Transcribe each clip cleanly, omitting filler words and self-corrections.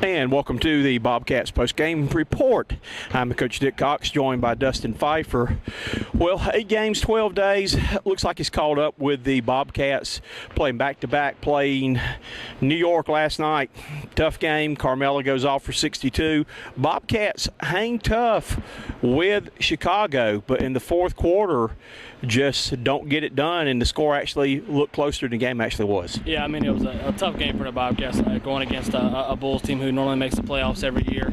And welcome to the Bobcats post-game report. I'm Coach Dick Cox, joined by Dustin Phifer. Well, 8 games, 12 days. Looks like he's caught up with the Bobcats, playing back-to-back, playing New York last night. Tough game. Carmelo goes off for 62. Bobcats hang tough with Chicago, but in the fourth quarter, just don't get it done, and the score actually looked closer than the game actually was. Yeah, I mean, it was a tough game for the Bobcats going against a Bulls team who normally makes the playoffs every year.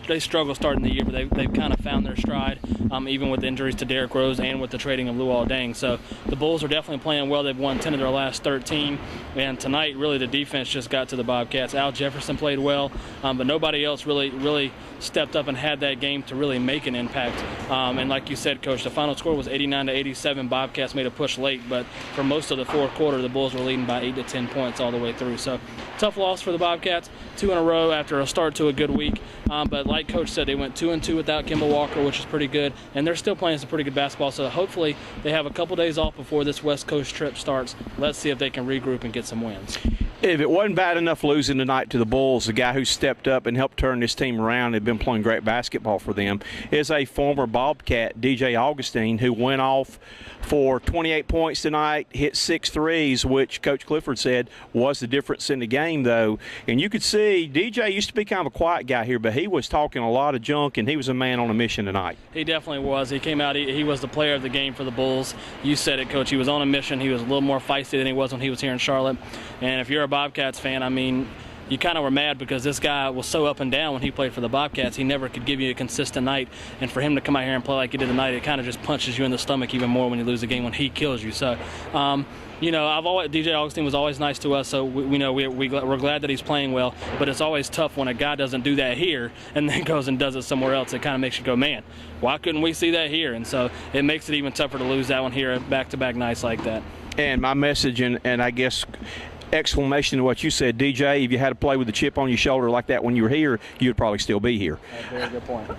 They struggle starting the year, but they've kind of found their stride, even with injuries to Derrick Rose and with the trading of Luol Deng. So the Bulls are definitely playing well. They've won 10 of their last 13, and tonight really the defense just got to the Bobcats. Al Jefferson played well, but nobody else really stepped up and had that game to really make an impact. And like you said, Coach, the final score was 89-87. Bobcats made a push late, but for most of the fourth quarter, the Bulls were leading by 8 to 10 points all the way through. So tough loss for the Bobcats, 2 in a row after a start to a good week. But like Coach said, they went 2-2 without Kemba Walker, which is pretty good, and they're still playing some pretty good basketball. So hopefully they have a couple days off before this West Coast trip starts. Let's see if they can regroup and get some wins. If it wasn't bad enough losing tonight to the Bulls, the guy who stepped up and helped turn this team around, had been playing great basketball for them, is a former Bobcat, DJ Augustine, who went off for 28 points tonight, hit 6 threes, which Coach Clifford said was the difference in the game, though. And you could see DJ used to be kind of a quiet guy here, but he was talking a lot of junk, and he was a man on a mission tonight. He definitely was. He came out, he was the player of the game for the Bulls. You said it, Coach. He was on a mission. He was a little more feisty than he was when he was here in Charlotte. And if you're a Bobcats fan, I mean, you kind of were mad because this guy was so up and down when he played for the Bobcats. He never could give you a consistent night. And for him to come out here and play like he did tonight, it kind of just punches you in the stomach even more when you lose a game when he kills you. So, you know, DJ Augustine was always nice to us, so we're glad that he's playing well. But it's always tough when a guy doesn't do that here and then goes and does it somewhere else. It kind of makes you go, man, why couldn't we see that here? And so it makes it even tougher to lose that one here at back-to-back nights like that. And my message, and I guess exclamation to what you said, DJ, if you had to play with a chip on your shoulder like that when you were here, you'd probably still be here. Very good point.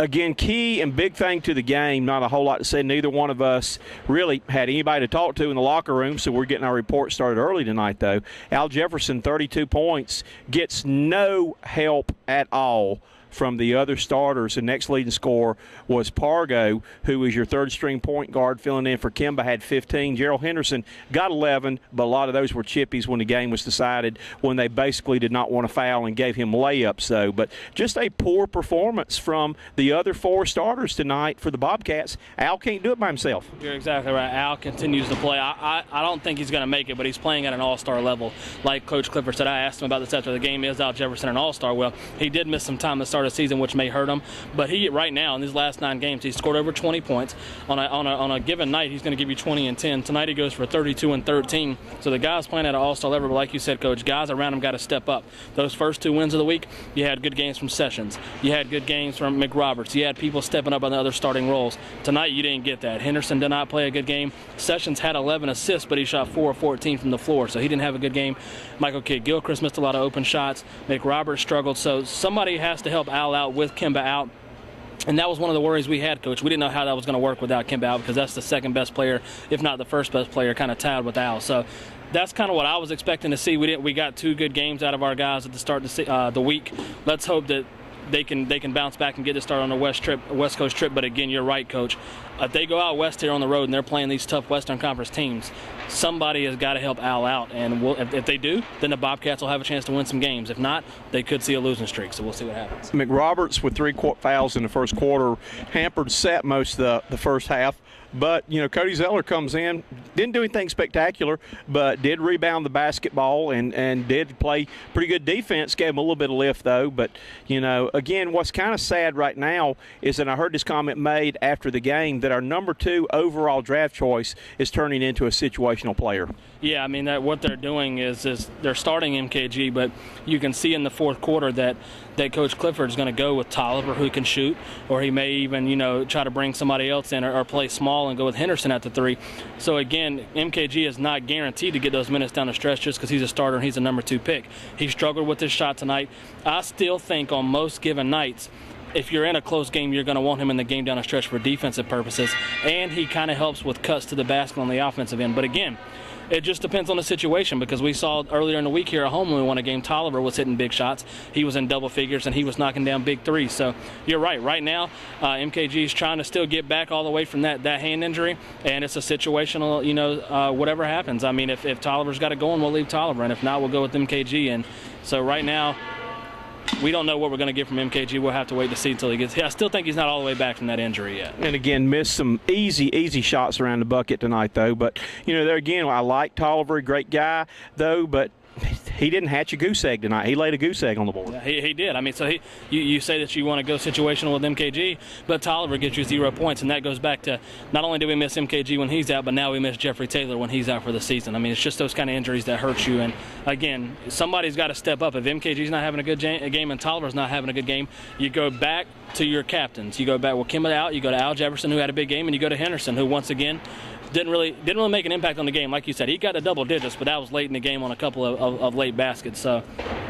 Again, key and big thing to the game, not a whole lot to say. Neither one of us really had anybody to talk to in the locker room, so we're getting our report started early tonight, though. Al Jefferson, 32 points, gets no help at all from the other starters. The next leading scorer was Pargo, who was your third-string point guard filling in for Kemba, had 15. Gerald Henderson got 11, but a lot of those were chippies when the game was decided, when they basically did not want to foul and gave him layups. So, but just a poor performance from the other 4 starters tonight for the Bobcats. Al can't do it by himself. You're exactly right. Al continues to play. I don't think he's going to make it, but he's playing at an all-star level. Like Coach Clifford said, I asked him about this after the game, is Al Jefferson an all-star? Well, he did miss some time to start of the season, which may hurt him, but he right now in these last 9 games he's scored over 20 points. On a given night he's going to give you 20 and 10. Tonight he goes for 32 and 13. So the guy's playing at an all-star level, but like you said, Coach, guys around him got to step up. Those first 2 wins of the week, you had good games from Sessions, you had good games from McRoberts, you had people stepping up on the other starting roles. Tonight you didn't get that. Henderson did not play a good game. Sessions had 11 assists, but he shot 4 of 14 from the floor, so he didn't have a good game. Michael Kidd-Gilchrist missed a lot of open shots. McRoberts struggled, so somebody has to help Al out with Kemba out. And that was one of the worries we had, Coach. We didn't know how that was going to work without Kemba out, because that's the second best player, if not the first best player, kind of tied with Al. So that's kind of what I was expecting to see. We got 2 good games out of our guys at the start of the week. Let's hope that they can bounce back and get to start on the West Coast trip. But again, you're right, Coach. If they go out west here on the road and they're playing these tough Western Conference teams, somebody has got to help Al out. And if they do, then the Bobcats will have a chance to win some games. If not, they could see a losing streak. So we'll see what happens. McRoberts with 3 fouls in the first quarter hampered Set most of the first half. But, you know, Cody Zeller comes in, didn't do anything spectacular, but did rebound the basketball and did play pretty good defense, gave him a little bit of lift, though. But, you know, again, what's kind of sad right now is that I heard this comment made after the game that our number 2 overall draft choice is turning into a situational player. Yeah, I mean, what they're doing is they're starting MKG, but you can see in the fourth quarter that Coach Clifford is going to go with Tolliver, who can shoot, or he may even, you know, try to bring somebody else in or play small and go with Henderson at the 3. So, again, MKG is not guaranteed to get those minutes down the stretch just because he's a starter and he's a number 2 pick. He struggled with his shot tonight. I still think on most given nights, if you're in a close game, you're going to want him in the game down the stretch for defensive purposes, and he kind of helps with cuts to the basket on the offensive end. But, again, It just depends on the situation, because we saw earlier in the week here at home when we won a game, Tolliver was hitting big shots. He was in double figures, and he was knocking down big threes. So you're right. Right now, MKG is trying to still get back all the way from that hand injury, and it's a situational, whatever happens. I mean, if Tolliver's got it going, we'll leave Tolliver, and if not, we'll go with MKG. And so right now, we don't know what we're going to get from MKG. We'll have to wait to see until he gets here. I still think he's not all the way back from that injury yet. And again, missed some easy shots around the bucket tonight, though. But, there again, I like Tolliver, great guy, though, but he didn't hatch a goose egg tonight. He laid a goose egg on the board. Yeah, he did. I mean, so you say that you want to go situational with MKG, but Tolliver gives you 0 points, and that goes back to not only do we miss MKG when he's out, but now we miss Jeffrey Taylor when he's out for the season. I mean, it's just those kind of injuries that hurt you. And, again, somebody's got to step up. If MKG's not having a good game and Tolliver's not having a good game, you go back to your captains. You go back with Kimba out, you go to Al Jefferson, who had a big game, and you go to Henderson, who once again didn't really make an impact on the game. Like you said, he got to double digits, but that was late in the game on a couple of late baskets. So,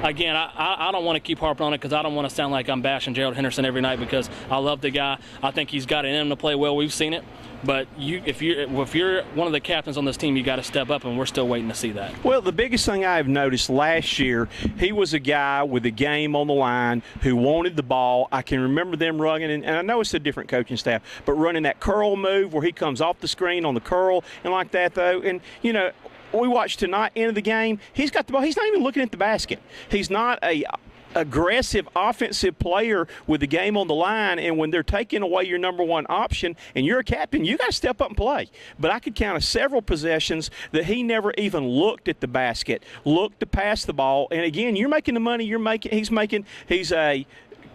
again, I don't want to keep harping on it, because I don't want to sound like I'm bashing Gerald Henderson every night, because I love the guy. I think he's got it in him to play well. We've seen it. But if you're one of the captains on this team, you got to step up, and we're still waiting to see that. Well, the biggest thing I've noticed last year, he was a guy with the game on the line who wanted the ball. I can remember them running, and I know it's a different coaching staff, but running that curl move where he comes off the screen on the curl and like that, though. And, we watched tonight, end of the game, he's got the ball. He's not even looking at the basket. He's not a aggressive offensive player with the game on the line, and when they're taking away your number one option and you're a captain, you got to step up and play. But I could count of several possessions that he never even looked at the basket, looked to pass the ball. And again, you're making the money he's a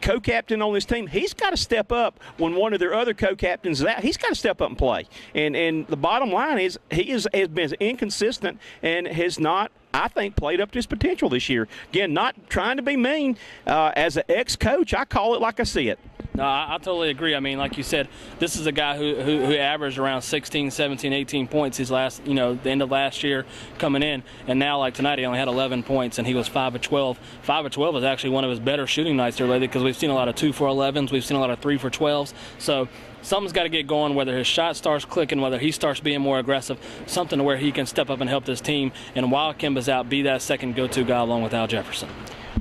co-captain on this team. He's got to step up when one of their other co-captains is out. He's got to step up and play. And the bottom line is has been inconsistent and has not, I think, played up to his potential this year. Again, not trying to be mean. As an ex-coach, I call it like I see it. No, I totally agree. I mean, like you said, this is a guy who averaged around 16, 17, 18 points his last, the end of last year coming in. And now, like tonight, he only had 11 points, and he was 5 of 12. 5 of 12 is actually one of his better shooting nights here lately, because we've seen a lot of 2 for 11s. We've seen a lot of 3 for 12s. So something's got to get going, whether his shot starts clicking, whether he starts being more aggressive, something to where he can step up and help this team. And while Kimba's out, be that second go-to guy along with Al Jefferson.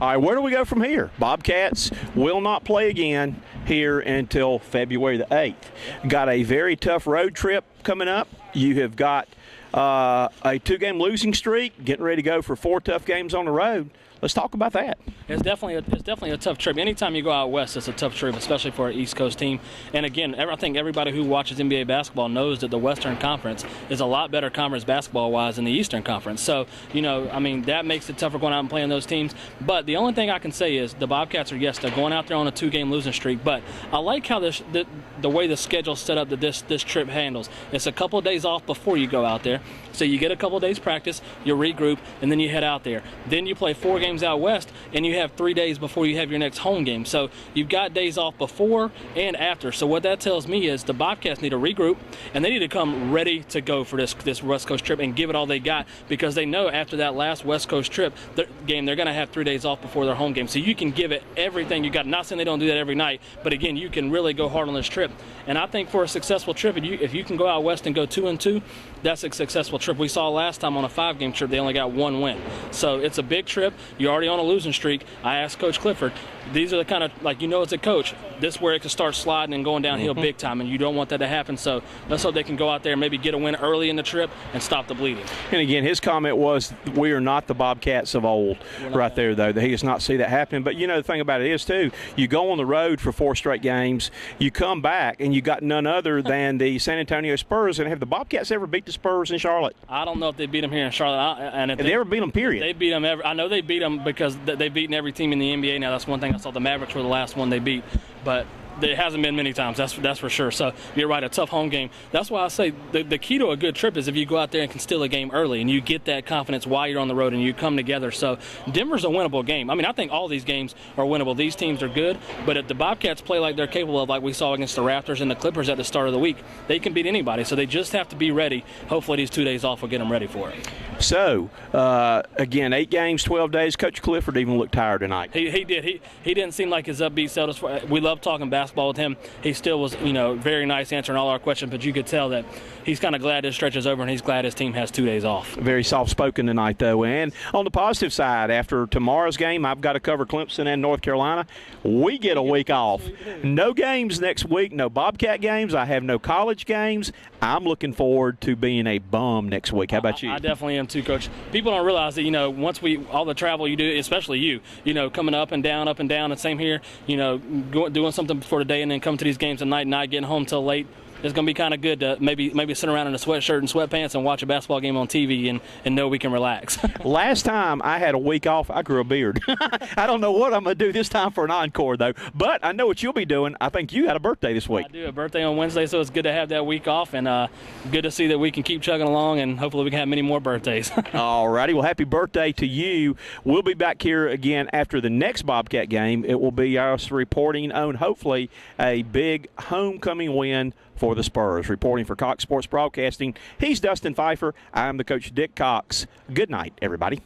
All right, where do we go from here? Bobcats will not play again here until February the 8th. Got a very tough road trip coming up. You have got a 2-game losing streak, getting ready to go for 4 tough games on the road. Let's talk about that. It's definitely a tough trip. Anytime you go out west, it's a tough trip, especially for an East Coast team. And again, I think everybody who watches NBA basketball knows that the Western Conference is a lot better conference basketball-wise than the Eastern Conference. So, that makes it tougher going out and playing those teams. But the only thing I can say is the Bobcats are, yes, they're going out there on a 2-game losing streak. But I like how the way the schedule's set up that this trip handles. It's a couple of days off before you go out there. So you get a couple of days practice, you regroup, and then you head out there. Then you play 4 games out west, and you have 3 days before you have your next home game. So you've got days off before and after. So what that tells me is the Bobcats need to regroup, and they need to come ready to go for this West Coast trip and give it all they got, because they know after that last West Coast trip game, they're going to have 3 days off before their home game. So you can give it everything you got. Not saying they don't do that every night, but again, you can really go hard on this trip. And I think for a successful trip, if you can go out west and go 2-2, that's a successful trip. We saw last time on a 5-game trip, they only got 1 win. So it's a big trip. You're already on a losing streak. I asked Coach Clifford, these are the kind of, as a coach, this is where it can start sliding and going downhill big time, and you don't want that to happen. So let's hope they can go out there and maybe get a win early in the trip and stop the bleeding. And again, his comment was, we are not the Bobcats of old right there, though. He does not see that happening. But, the thing about it is, too, you go on the road for 4 straight games, you come back, and you got none other than the San Antonio Spurs. And have the Bobcats ever beat the Spurs in Charlotte? I don't know if they beat them here in Charlotte. And if they ever beat them, period. They beat them I know they beat them because they've beaten every team in the NBA now. That's one thing I saw. The Mavericks were the last one they beat. But it hasn't been many times, that's for sure. So you're right, a tough home game. That's why I say the key to a good trip is if you go out there and can steal a game early and you get that confidence while you're on the road and you come together. So Denver's a winnable game. I mean, I think all these games are winnable. These teams are good, but if the Bobcats play like they're capable of, like we saw against the Raptors and the Clippers at the start of the week, they can beat anybody. So they just have to be ready. Hopefully these 2 days off will get them ready for it. So, again, 8 games, 12 days. Coach Clifford even looked tired tonight. He did. He didn't seem like his upbeat self. We love talking basketball. basketball with him, he still was, very nice answering all our questions, but you could tell that he's kind of glad his stretch is over and he's glad his team has 2 days off. Very soft-spoken tonight, though. And on the positive side, after tomorrow's game, I've got to cover Clemson and North Carolina. We get a week off. No games next week, no Bobcat games. I have no college games. I'm looking forward to being a bum next week. How about you? I definitely am too, Coach. People don't realize that, once all the travel you do, especially you, coming up and down, and same here, doing something before the day and then coming to these games at night and not getting home till late. It's going to be kind of good to maybe sit around in a sweatshirt and sweatpants and watch a basketball game on TV and know we can relax. Last time I had a week off, I grew a beard. I don't know what I'm going to do this time for an encore, though. But I know what you'll be doing. I think you had a birthday this week. I do, a birthday on Wednesday, so it's good to have that week off and good to see that we can keep chugging along and hopefully we can have many more birthdays. All righty. Well, happy birthday to you. We'll be back here again after the next Bobcat game. It will be us reporting on hopefully a big homecoming win for the Spurs. Reporting for Cox Sports Broadcasting, he's Dustin Phifer. I'm the coach, Dick Cox. Good night, everybody.